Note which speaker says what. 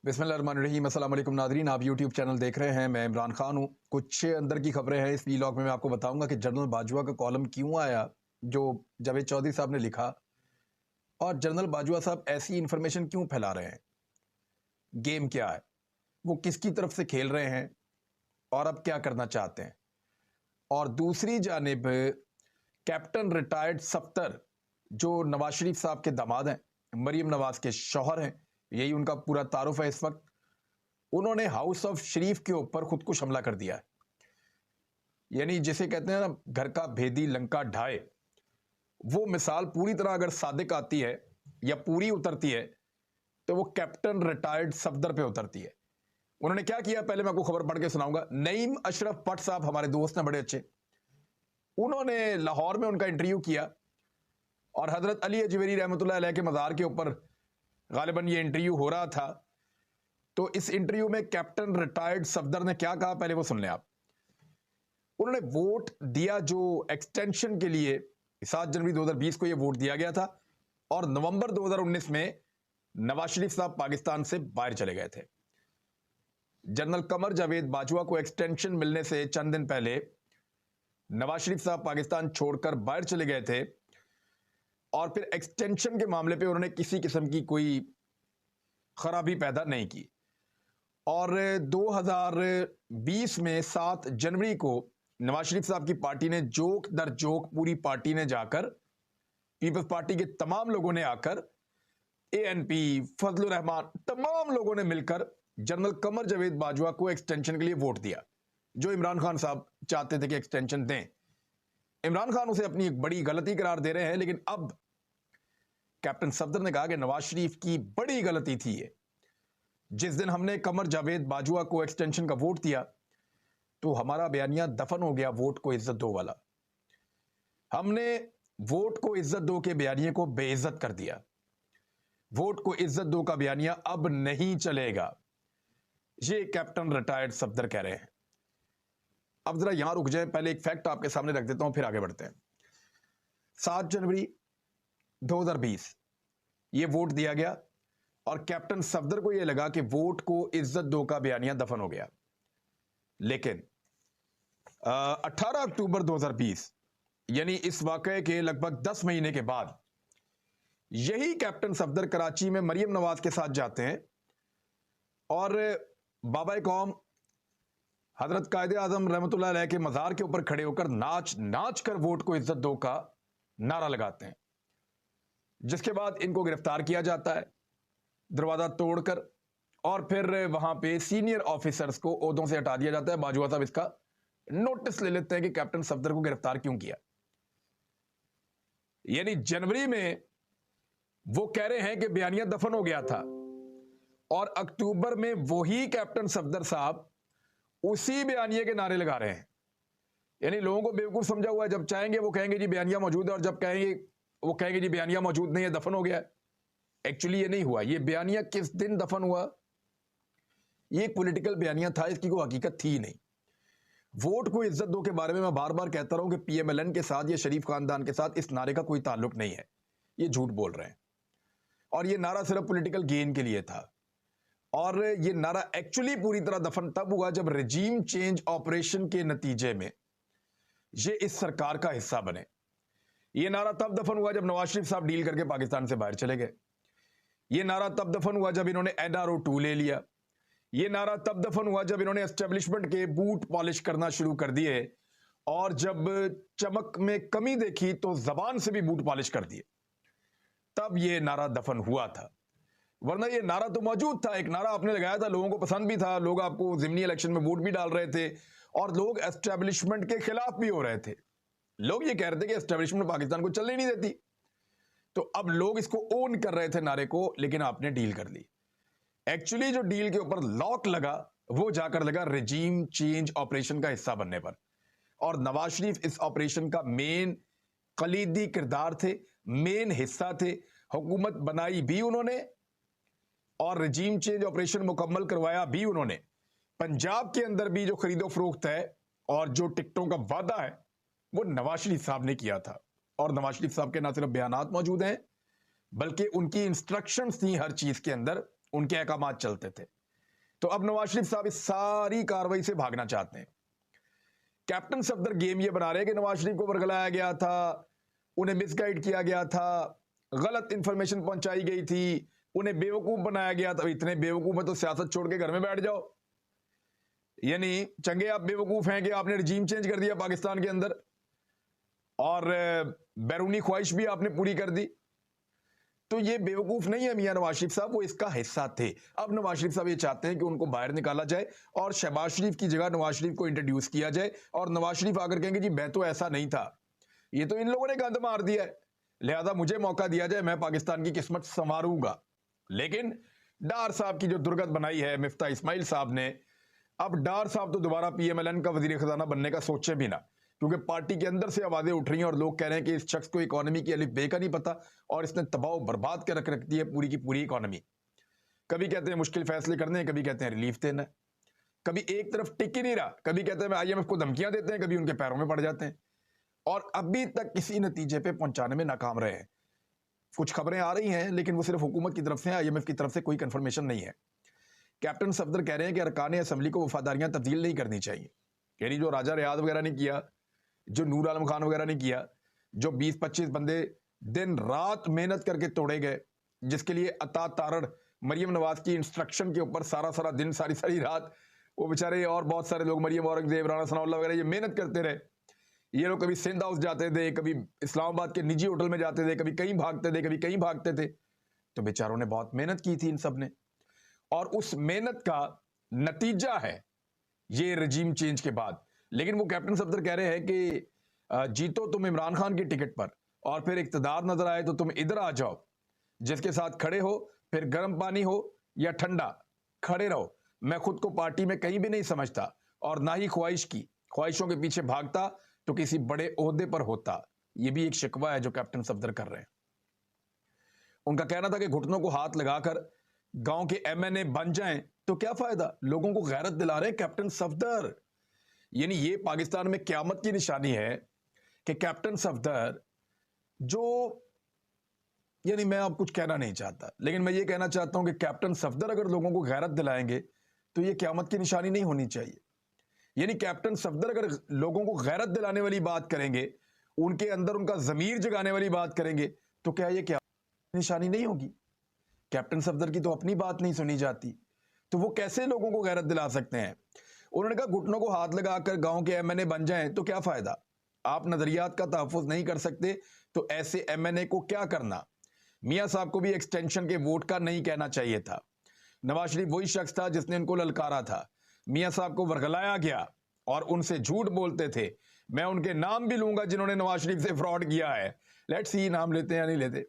Speaker 1: बिस्मिल्लाहिर्रहमानिर्रहीम। अस्सलाम वालेकुम नादरीन, आप यूट्यूब चैनल देख रहे हैं। मैं इमरान खान हूँ। कुछ अंदर की खबरें हैं इस व्लॉग में। मैं आपको बताऊंगा कि जनरल बाजवा का कॉलम क्यों आया जो जावेद चौधरी साहब ने लिखा, और जनरल बाजवा साहब ऐसी इंफॉर्मेशन क्यों फैला रहे हैं, गेम क्या है, वो किसकी तरफ से खेल रहे हैं और अब क्या करना चाहते हैं। और दूसरी जानिब कैप्टन रिटायर्ड सफ्तर जो नवाज शरीफ साहब के दामाद हैं, मरीम नवाज के शौहर हैं, यही उनका पूरा तारुफ है इस वक्त, उन्होंने हाउस ऑफ शरीफ के ऊपर खुद कुछ हमला कर दिया है। यानी जिसे कहते हैं ना, घर का भेदी लंका ढाए, वो मिसाल पूरी तरह अगर सादिक आती है या पूरी उतरती है तो वो कैप्टन रिटायर्ड सफदर पे उतरती है। उन्होंने क्या किया, पहले मैं आपको खबर पढ़ के सुनाऊंगा। नईम अशरफ पट साहब हमारे दोस्त हैं बड़े अच्छे, उन्होंने लाहौर में उनका इंटरव्यू किया और हजरत अली अजवेरी रहमतुल्लाह अलैह के मज़ार के ऊपर गालिबन ये इंटरव्यू हो रहा था। तो इस इंटरव्यू में कैप्टन रिटायर्ड सफदर ने क्या कहा, पहले वो सुन लें आप। उन्होंने वोट दिया जो एक्सटेंशन के लिए 7 जनवरी 2020 को ये वोट दिया गया था, और नवंबर 2019 में नवाज शरीफ साहब पाकिस्तान से बाहर चले गए थे। जनरल कमर जावेद बाजवा को एक्सटेंशन मिलने से चंद दिन पहले नवाज शरीफ साहब पाकिस्तान छोड़कर बाहर चले गए थे, और फिर एक्सटेंशन के मामले पे उन्होंने किसी किस्म की कोई खराबी पैदा नहीं की। और 2020 में 7 जनवरी को नवाज शरीफ साहब की पार्टी ने जोक दर जोक, पूरी पार्टी ने जाकर, पीपल्स पार्टी के तमाम लोगों ने आकर, एएनपी, फजलुर रहमान, तमाम लोगों ने मिलकर जनरल कमर जावेद बाजवा को एक्सटेंशन के लिए वोट दिया, जो इमरान खान साहब चाहते थे कि एक्सटेंशन दें। इमरान खान उसे अपनी एक बड़ी गलती करार दे रहे हैं, लेकिन अब कैप्टन सफदर ने कहा कि नवाज शरीफ की बड़ी गलती थी ये। जिस दिन हमने कमर जावेद बाजवा को एक्सटेंशन का वोट दिया तो हमारा बयानिया दफन हो गया, वोट को इज्जत दो वाला। हमने वोट को इज्जत दो के बयानिए को बेइज्जत कर दिया। वोट को इज्जत दो का बयानिया अब नहीं चलेगा, ये कैप्टन रिटायर्ड सफदर कह रहे हैं। अब जरा यहां रुक जाए, पहले एक फैक्ट आपके सामने रख देता हूं, फिर आगे बढ़ते हैं। 7 जनवरी 2020 ये वोट दिया गया, और कैप्टन सफदर को यह लगा कि वोट को इज्जत दो का बयानिया दफन हो गया। लेकिन 18 अक्टूबर 2020 यानी इस वाकये के लगभग 10 महीने के बाद यही कैप्टन सफदर कराची में मरीम नवाज के साथ जाते हैं और बाबा कौम हजरत कायदे आजम रहमतुल्लाह अलैह के मज़ार के ऊपर खड़े होकर नाच नाच कर वोट को इज्जत दो का नारा लगाते हैं। जिसके बाद इनको गिरफ्तार किया जाता है दरवाजा तोड़कर, और फिर वहां पे सीनियर ऑफिसर्स को ओहदों से हटा दिया जाता है। बाजवा साहब इसका नोटिस ले लेते हैं कि कैप्टन सफदर को गिरफ्तार क्यों किया। यानी जनवरी में वो कह रहे हैं कि बयानिया दफन हो गया था, और अक्टूबर में वही कैप्टन सफदर साहब उसी बयानिए के नारे लगा रहे हैं। यानी लोगों को बेवकूफ समझा हुआ है। जब चाहेंगे वो कहेंगे जी बयानिया मौजूद है, और जब कहेंगे वो कहेंगे जी बयानिया मौजूद नहीं है, दफन हो गया है। एक्चुअली ये नहीं हुआ। ये बयानिया किस दिन दफन हुआ, ये एक पॉलिटिकल बयानिया था, इसकी कोई हकीकत थी नहीं। वोट को इज्जत दो के बारे में मैं बार बार कहता रहा हूं कि पीएमएलएन के साथ या शरीफ खानदान के साथ इस नारे का कोई ताल्लुक नहीं है, ये झूठ बोल रहे हैं। और ये नारा सिर्फ पॉलिटिकल गेन के लिए था, और ये नारा एक्चुअली पूरी तरह दफन तब हुआ जब रजीम चेंज ऑपरेशन के नतीजे में ये इस सरकार का हिस्सा बने। ये नारा तब दफन हुआ जब नवाज शरीफ साहब डील करके पाकिस्तान से बाहर चले गए। ये नारा तब दफन हुआ जब इन्होंने NRO 2 ले लिया। ये नारा तब दफन हुआ जब इन्होंने एस्टेब्लिशमेंट के बूट पॉलिश करना शुरू कर दिए, और जब चमक में कमी देखी तो जबान से भी बूट पॉलिश कर दिए, तब ये नारा दफन हुआ था। वरना ये नारा तो मौजूद था। एक नारा आपने लगाया था, लोगों को पसंद भी था, लोग आपको ज़िमनी इलेक्शन में वोट भी डाल रहे थे, और लोग एस्टेब्लिशमेंट के खिलाफ भी हो रहे थे। लोग ये कह रहे थे कि एस्टेब्लिशमेंट पाकिस्तान को चलने नहीं देती। तो अब लोग इसको ओन कर रहे थे नारे को, लेकिन आपने डील कर ली। एक्चुअली जो डील के ऊपर लॉक लगा वो जाकर लगा रजीम चेंज ऑपरेशन का हिस्सा बनने पर, और नवाज शरीफ इस ऑपरेशन का मेन कलीदी किरदार थे, मेन हिस्सा थे। हुकूमत बनाई भी उन्होंने और रजीम चेंज ऑपरेशन मुकम्मल करवाया भी उन्होंने। पंजाब के अंदर भी जो खरीदो फरोख्त है और जो टिकटों का वादा है वो नवाज शरीफ साहब ने किया था, और नवाज शरीफ साहब के ना सिर्फ बयानात मौजूद हैं बल्कि उनकी इंस्ट्रक्शंस थी हर चीज के अंदर, ان کے احکامات چلتے تھے. تو اب نواز شریف صاحب اس ساری کاروائی سے بھاگنا چاہتے ہیں. کیپٹن صفدر گیم یہ بنا رہے ہیں کہ نواز شریف کو ورگلایا گیا تھا, انہیں مس گائیڈ کیا گیا تھا, غلط انفارمیشن پہنچائی گئی تھی, انہیں بیوقوف بنایا گیا تھا. اتنے بیوقوف ہیں تو سیاست چھوڑ کے گھر میں بیٹھ جاؤ. یعنی چنگے آپ بیوقوف ہیں کہ آپ نے رجیم چینج کر دیا پاکستان کے اندر, اور بیرونی خواہش بھی آپ نے پوری کر دی. تو یہ بیوقوف نہیں ہے میاں نواز شریف صاحب, وہ اس کا حصہ تھے. اب نواز شریف صاحب یہ چاہتے ہیں کہ ان کو باہر نکالا جائے اور شہباز شریف کی جگہ نواز شریف کو انٹروڈیوس کیا جائے, اور نواز شریف آ کر کہیں گے جی میں تو ایسا نہیں تھا, یہ تو ان لوگوں نے گند مار دیا ہے, لہذا مجھے موقع دیا جائے, میں پاکستان کی قسمت سنواروں گا. لیکن ڈار صاحب کی جو درگت بنائی ہے مفتاح اسماعیل صاحب نے, اب ڈار صاحب تو دوبارہ پی ایم ایل این کا وزیر خزانہ بننے کا سوچے بھی نہ, کیونکہ پارٹی کے اندر سے آوازیں اٹھ رہی ہیں اور لوگ کہہ رہے ہیں کہ اس شخص کو اکانومی کی الف بے کا نہیں پتا, اور اس نے تباہ و برباد کر رکھ دی ہے پوری کی پوری اکانومی. کبھی کہتے ہیں مشکل فیصلے کرنے ہیں, کبھی کہتے ہیں ریلیف دینا ہے, کبھی ایک طرف ٹک ہی نہیں رہا, کبھی کہتے ہیں میں آئی ایم ایف کو دھمکیاں دیتے ہیں, کبھی ان کے پیروں میں پڑ جاتے ہیں, اور ابھی تک کسی نتیجے پہ پہنچانے میں ناکام رہے ہیں. کچھ خبریں آ رہی ہیں لیکن وہ صرف حکومت کی طرف سے, آئی ایم ایف کی طرف سے کوئی کنفرمیشن نہیں ہے. کیپٹن صفدر کہہ رہے ہیں کہ ارکان اسمبلی کو وفاداریاں تبدیل نہیں کرنی چاہیے. یعنی جو راجہ ریاض وغیرہ نے کیا, جو نور عالم خان وغیرہ نے کیا, جو 20-25 بندے دن رات محنت کر کے توڑے گئے, جس کے لیے عطا تارڑ مریم نواز کی انسٹرکشن کے اوپر سارا دن ساری رات وہ بیچارے, اور بہت سارے لوگ مریم اورنگزیب رانا ثناء اللہ وغیرہ یہ محنت کرتے رہے. یہ لوگ کبھی سندھ ہاؤس جاتے تھے, کبھی اسلام آباد کے نجی ہوٹل میں جاتے تھے, کبھی کہیں بھاگتے تھے, کبھی کہیں بھاگتے تھے. تو بیچاروں نے بہت محنت کی تھی ان سب نے, اور اس محنت کا نتیجہ ہے یہ رجیم چینج کے بعد. لیکن وہ کیپٹن صفدر کہہ رہے ہیں کہ جیتو تم عمران خان کی ٹکٹ پر, اور پھر اقتدار نظر آئے تو تم ادھر آ جاؤ, جس کے ساتھ کھڑے ہو, پھر گرم پانی ہو یا ٹھنڈا, کھڑے رہو. میں خود کو پارٹی میں کہیں بھی نہیں سمجھتا, اور نہ ہی خواہشوں کے پیچھے بھاگتا تو کسی بڑے عہدے پر ہوتا. یہ بھی ایک شکوہ ہے جو کیپٹن صفدر کر رہے ہیں. ان کا کہنا تھا کہ گھٹنوں کو ہاتھ لگا کر گاؤں کے ایم این اے بن جائیں تو کیا فائدہ, لوگوں کو غیرت دلا رہے ہیں کیپٹن صفدر. یعنی یہ پاکستان میں قیامت کی نشانی ہے کہ کیپٹن صفدر جو, یعنی میں اب کچھ کہنا نہیں چاہتا, لیکن میں یہ کہنا چاہتا ہوں کہ کیپٹن صفدر اگر لوگوں کو غیرت دلائیں گے تو یہ قیامت کی نشانی نہیں ہونی چاہیے. یعنی کیپٹن صفدر اگر لوگوں کو غیرت دلانے والی بات کریں گے, ان کے اندر ان کا ضمیر جگانے والی بات کریں گے, تو کیا یہ قیامت کی نشانی نہیں ہوگی؟ کیپٹن صفدر کی تو اپنی بات نہیں سنی جاتی, تو وہ کیسے لوگوں کو غیرت دلا سکتے ہیں؟ انہوں نے کہا گھٹنوں کو ہاتھ لگا کر گاؤں کے ایم این اے بن جائیں تو کیا فائدہ, آپ نظریات کا تحفظ نہیں کر سکتے تو ایسے ایم این اے کو کیا کرنا. میاں صاحب کو بھی ایکسٹینشن کے ووٹ کا نہیں کہنا چاہیے تھا. نواز شریف وہی شخص تھا جس نے ان کو للکارا تھا. میاں صاحب کو ورگلایا گیا اور ان سے جھوٹ بولتے تھے. میں ان کے نام بھی لوں گا جنہوں نے نواز شریف سے فراڈ کیا ہے. لیٹس سی نام لیتے ہیں یا نہیں لیتے.